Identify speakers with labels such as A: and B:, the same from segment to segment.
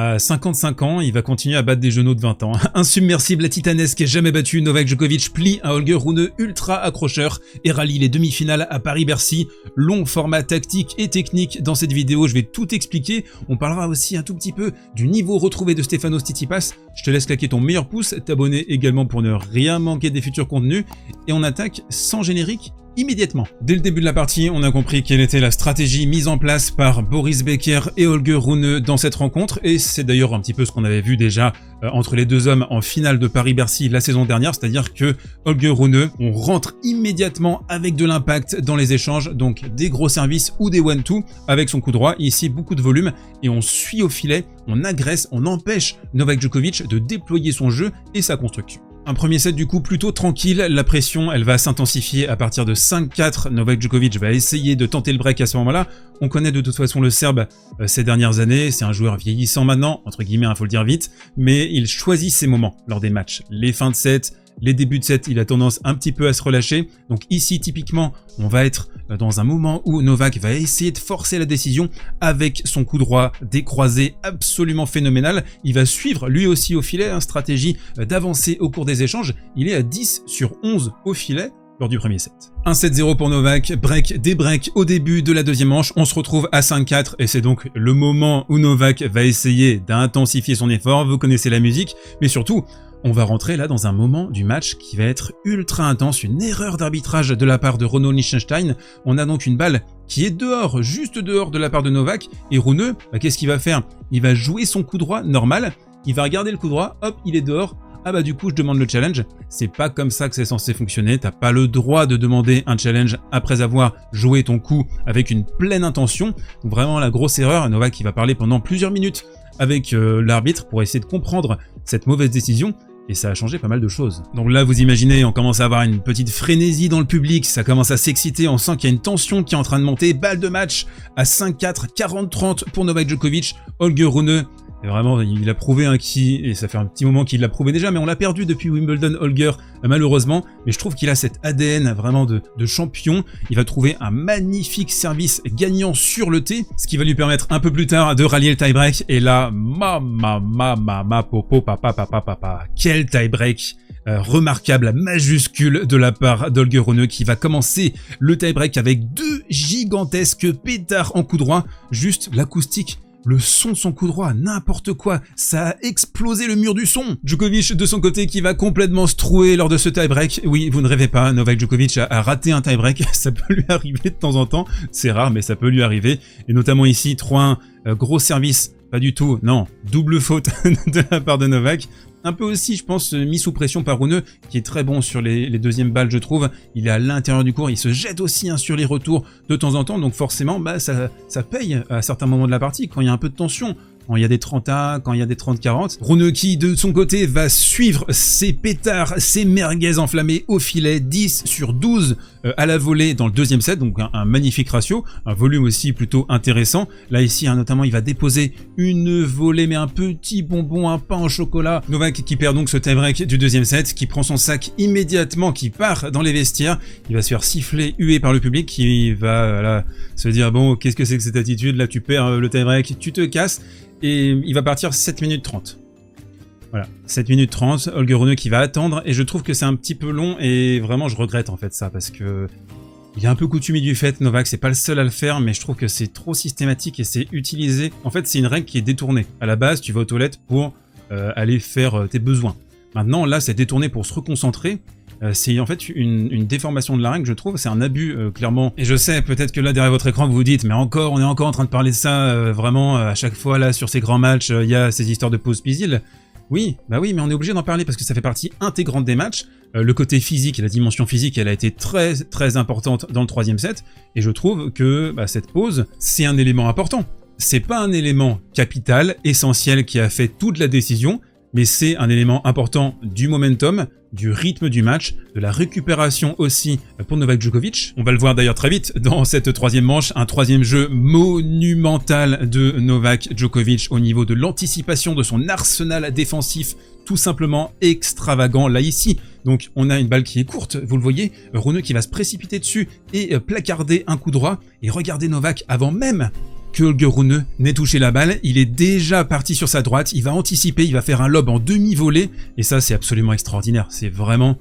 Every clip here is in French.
A: À 55 ans, il va continuer à battre des genoux de 20 ans. Insubmersible à titanesque, jamais battu, Novak Djokovic plie un Holger Rune ultra accrocheur et rallie les demi-finales à Paris-Bercy. Long format tactique et technique dans cette vidéo, je vais tout expliquer. On parlera aussi un tout petit peu du niveau retrouvé de Stefanos Tsitsipas. Je te laisse claquer ton meilleur pouce, t'abonner également pour ne rien manquer des futurs contenus. Et on attaque sans générique immédiatement. Dès le début de la partie, on a compris quelle était la stratégie mise en place par Boris Becker et Holger Rune dans cette rencontre, et c'est d'ailleurs un petit peu ce qu'on avait vu déjà entre les deux hommes en finale de Paris-Bercy la saison dernière, c'est-à-dire que Holger Rune, on rentre immédiatement avec de l'impact dans les échanges, donc des gros services ou des one-two avec son coup droit, ici beaucoup de volume, et on suit au filet, on agresse, on empêche Novak Djokovic de déployer son jeu et sa construction. Un premier set du coup plutôt tranquille, la pression elle va s'intensifier à partir de 5-4, Novak Djokovic va essayer de tenter le break à ce moment-là. On connaît de toute façon le Serbe ces dernières années, c'est un joueur vieillissant maintenant, entre guillemets, faut le dire vite, mais il choisit ses moments lors des matchs. Les fins de set, les débuts de set, il a tendance un petit peu à se relâcher. Donc ici, typiquement, on va être dans un moment où Novak va essayer de forcer la décision avec son coup droit décroisé absolument phénoménal. Il va suivre lui aussi au filet, stratégie d'avancer au cours des échanges. Il est à 10 sur 11 au filet lors du premier set. 1-7-0 pour Novak, break, débreak au début de la deuxième manche, on se retrouve à 5-4 et c'est donc le moment où Novak va essayer d'intensifier son effort, vous connaissez la musique, mais surtout, on va rentrer là dans un moment du match qui va être ultra intense, une erreur d'arbitrage de la part de Renaud Liechtenstein. On a donc une balle qui est dehors, juste dehors de la part de Novak, et Rune, qu'est-ce qu'il va faire? Il va jouer son coup droit normal, il va regarder le coup droit, hop, il est dehors. Ah bah du coup je demande le challenge, c'est pas comme ça que c'est censé fonctionner, t'as pas le droit de demander un challenge après avoir joué ton coup avec une pleine intention. Donc vraiment la grosse erreur, Novak qui va parler pendant plusieurs minutes avec l'arbitre pour essayer de comprendre cette mauvaise décision. Et ça a changé pas mal de choses. Donc là, vous imaginez, on commence à avoir une petite frénésie dans le public, ça commence à s'exciter, on sent qu'il y a une tension qui est en train de monter. Balle de match à 5-4, 40-30 pour Novak Djokovic. Holger Rune, et vraiment, il a prouvé et ça fait un petit moment qu'il l'a prouvé déjà, mais on l'a perdu depuis Wimbledon, Holger, malheureusement. Mais je trouve qu'il a cet ADN vraiment de champion. Il va trouver un magnifique service gagnant sur le tee, ce qui va lui permettre un peu plus tard de rallier le tie-break. Et là, papa, quel tie-break remarquable, majuscule de la part d'Holger Rune qui va commencer le tie-break avec deux gigantesques pétards en coup droit, juste l'acoustique. Le son de son coup droit, n'importe quoi, ça a explosé le mur du son. Djokovic de son côté qui va complètement se trouer lors de ce tie-break. Oui, vous ne rêvez pas, Novak Djokovic a raté un tie-break, ça peut lui arriver de temps en temps, c'est rare mais ça peut lui arriver. Et notamment ici, 3-1, gros service, pas du tout, non, double faute de la part de Novak. Un peu aussi, je pense, mis sous pression par Rune, qui est très bon sur les deuxièmes balles, je trouve. Il est à l'intérieur du court, il se jette aussi sur les retours de temps en temps, donc forcément, ça paye à certains moments de la partie, quand il y a un peu de tension. Quand il y a des 30-1, quand il y a des 30-40. Rune qui, de son côté, va suivre ses pétards, ses merguez enflammées au filet, 10 sur 12 à la volée dans le deuxième set, donc un magnifique ratio, un volume aussi plutôt intéressant. Là ici, notamment, il va déposer une volée, mais un petit bonbon, un pain au chocolat. Novak qui perd donc ce tie-break du deuxième set, qui prend son sac immédiatement, qui part dans les vestiaires. Il va se faire siffler, huer par le public, qui va se dire, bon, qu'est-ce que c'est que cette attitude? Là, tu perds le tie-break, tu te casses. Et il va partir 7 minutes 30. Voilà, 7 minutes 30, Holger Rune qui va attendre, et je trouve que c'est un petit peu long, et vraiment je regrette en fait ça, parce que il est un peu coutumier du fait, Novak, c'est pas le seul à le faire, mais je trouve que c'est trop systématique et c'est utilisé. En fait, c'est une règle qui est détournée. À la base, tu vas aux toilettes pour aller faire tes besoins. Maintenant, là, c'est détourné pour se reconcentrer. C'est en fait une déformation de la règle, je trouve, c'est un abus, clairement. Et je sais, peut-être que là, derrière votre écran, vous vous dites, mais encore, on est encore en train de parler de ça, vraiment, à chaque fois, là, sur ces grands matchs, il y a ces histoires de pause pisil. Oui, bah oui, mais on est obligé d'en parler parce que ça fait partie intégrante des matchs. Le côté physique, la dimension physique, elle a été très très importante dans le troisième set, et je trouve que cette pause, c'est un élément important. C'est pas un élément capital, essentiel, qui a fait toute la décision, mais c'est un élément important du momentum, du rythme du match, de la récupération aussi pour Novak Djokovic. On va le voir d'ailleurs très vite dans cette troisième manche, un troisième jeu monumental de Novak Djokovic au niveau de l'anticipation de son arsenal défensif, tout simplement extravagant là ici. Donc on a une balle qui est courte, vous le voyez, Rune qui va se précipiter dessus et placarder un coup droit, et regardez Novak avant même que Holger Rune n'ait touché la balle. Il est déjà parti sur sa droite, il va anticiper, il va faire un lob en demi-volée, et ça c'est absolument extraordinaire. C'est vraiment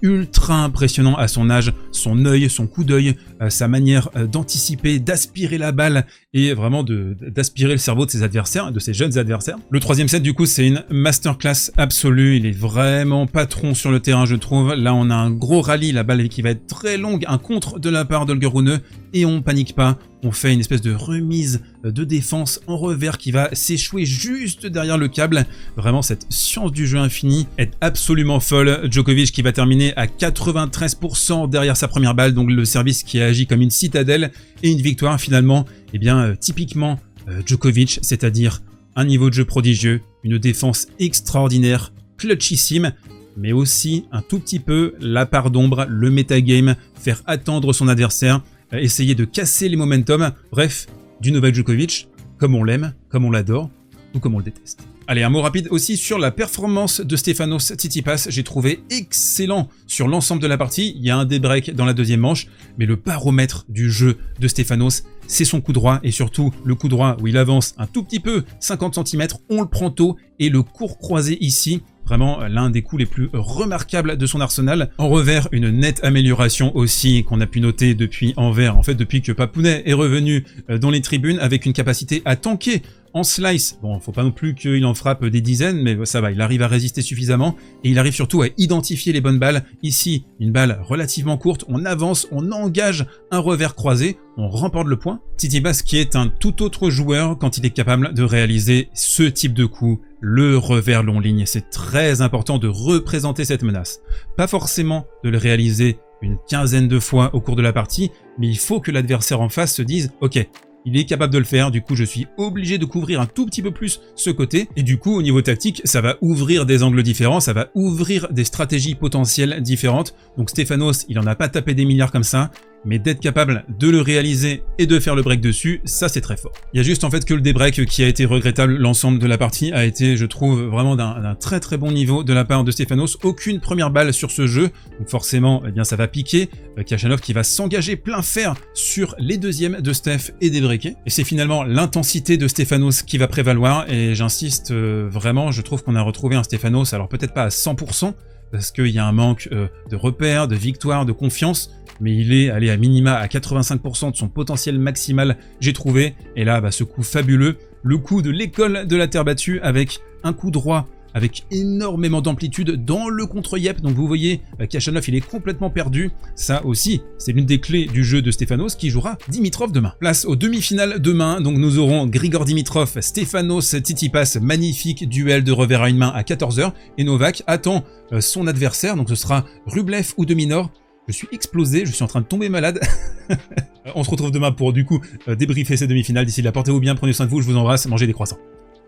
A: ultra impressionnant à son âge, son œil, son coup d'œil, sa manière d'anticiper, d'aspirer la balle et vraiment d'aspirer le cerveau de ses adversaires, de ses jeunes adversaires. Le troisième set du coup c'est une masterclass absolue, il est vraiment patron sur le terrain je trouve. Là on a un gros rallye, la balle qui va être très longue, un contre de la part d'Holger Rune et on panique pas. On fait une espèce de remise de défense en revers qui va s'échouer juste derrière le câble. Vraiment, cette science du jeu infini est absolument folle. Djokovic qui va terminer à 93% derrière sa première balle, donc le service qui agit comme une citadelle et une victoire finalement, eh bien typiquement Djokovic, c'est-à-dire un niveau de jeu prodigieux, une défense extraordinaire, clutchissime, mais aussi un tout petit peu la part d'ombre, le metagame, faire attendre son adversaire, essayer de casser les momentum, bref, du Novak Djokovic, comme on l'aime, comme on l'adore, ou comme on le déteste. Allez, un mot rapide aussi sur la performance de Stefanos Tsitsipas, j'ai trouvé excellent sur l'ensemble de la partie, il y a un débreak dans la deuxième manche, mais le baromètre du jeu de Stefanos, c'est son coup droit, et surtout le coup droit où il avance un tout petit peu, 50 cm, on le prend tôt, et le court croisé ici, vraiment l'un des coups les plus remarquables de son arsenal. En revers, une nette amélioration aussi qu'on a pu noter depuis Anvers, en fait depuis que Papounet est revenu dans les tribunes avec une capacité à tanker en slice. Bon, faut pas non plus qu'il en frappe des dizaines, mais ça va, il arrive à résister suffisamment et il arrive surtout à identifier les bonnes balles. Ici, une balle relativement courte, on avance, on engage un revers croisé, on remporte le point. Tsitsipas qui est un tout autre joueur quand il est capable de réaliser ce type de coup, le revers long ligne. C'est très important de représenter cette menace. Pas forcément de le réaliser une quinzaine de fois au cours de la partie, mais il faut que l'adversaire en face se dise « Ok, il est capable de le faire, du coup je suis obligé de couvrir un tout petit peu plus ce côté, et du coup au niveau tactique, ça va ouvrir des angles différents, ça va ouvrir des stratégies potentielles différentes. Donc Stefanos, il en a pas tapé des milliards comme ça, mais d'être capable de le réaliser et de faire le break dessus, ça c'est très fort. Il y a juste en fait que le débreak qui a été regrettable, l'ensemble de la partie a été, je trouve, vraiment d'un très très bon niveau de la part de Stefanos. Aucune première balle sur ce jeu, donc forcément, eh bien ça va piquer. Khachanov qui va s'engager plein fer sur les deuxièmes de Steph et débreaker. Et c'est finalement l'intensité de Stefanos qui va prévaloir, et j'insiste vraiment, je trouve qu'on a retrouvé un Stefanos, alors peut-être pas à 100%, parce qu'il y a un manque de repères, de victoires, de confiance, mais il est allé à minima à 85% de son potentiel maximal, j'ai trouvé. Et là, ce coup fabuleux, le coup de l'école de la terre battue avec un coup droit, avec énormément d'amplitude dans le contre-yep. Donc vous voyez, Khachanov il est complètement perdu. Ça aussi, c'est l'une des clés du jeu de Stefanos qui jouera Dimitrov demain. Place aux demi-finales demain, donc nous aurons Grigor Dimitrov, Stefanos Tsitsipas, magnifique duel de revers à une main à 14 h. Et Novak attend son adversaire, donc ce sera Rublev ou de Minaur. Je suis explosé, je suis en train de tomber malade. On se retrouve demain pour du coup débriefer ces demi-finales. D'ici là, portez-vous bien, prenez soin de vous, je vous embrasse, mangez des croissants.